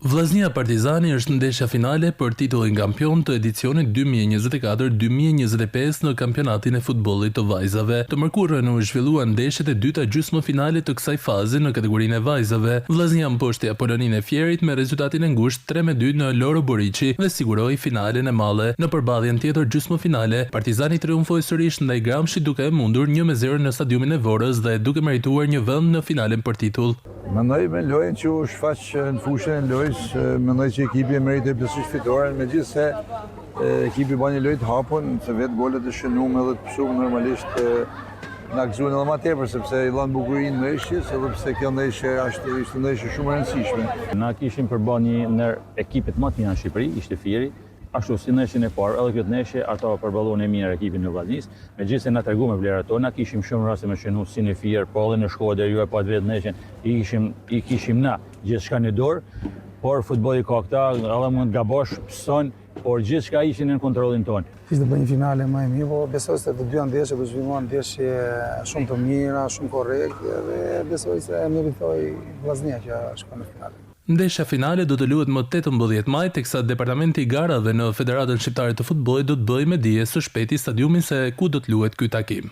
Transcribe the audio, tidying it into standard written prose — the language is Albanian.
Vllaznia Partizani është ndeshja finale për titullin kampion të edicionit 2024-2025 në kampionatin e futbollit të vajzave. Të mërkurën u zhvilluan ndeshjet e dyta gjysmëfinale të kësaj faze në kategorinë e vajzave. Vllaznia mposhti Apoloninë e Fierit me rezultatin e ngushtë 3-2 në Loro Boriçi dhe siguroi finalen e madhe. Në përballjen tjetër gjysmëfinale, Partizani triumfoi sërish ndaj Gramshit duke e mundur 1-0 në stadiumin e Vorrës dhe duke merituar një vend në finalen për titull. Mendoj me lojën që u shfaq në fushën e lojës, mendoj që ekipi e meritoi plotësisht fitoren, megjithse ekipi bën një lojë të hapun, se vetë golet e shënuam edhe të psuam normalisht na gëzuan edhe më tepër sepse i dhan bukurinë ndeshjes, edhe pse kjo ndeshje ishte ndeshje shumë e rëndësishme. Na kishim përballë një ndër ekipet më të mira në Shqipëri, ishte Fieri. Ashtu si ndeshjen e parë, edhe këtë ndeshje ata përballuan e mirë ekipin e Vllaznisë, megjithëse na tregu me vlerat tona, kishim shumë raste me shënuar si në Fier, po edhe në Shkodër, ju e pat vetë ndeshjen, i kishim na gjithçka në dorë, por futbolli ka këta, edhe mund të gabosh, pson, por gjithçka ishin në kontrollin ton. Ishte bërë një finale më e mirë, po besoj se të dyja ndeshjet do zhvilluan ndeshje shumë të mira, shumë korrekte dhe besoj se meritoi Vllaznia që shkon në finale. Ndeshja finale do të luhet më 18 maj, teksa Departamenti i Garave në Federatën Shqiptare të Futbollit do të bëjë me dije së shpejti stadiumin se ku do të luhet ky takim.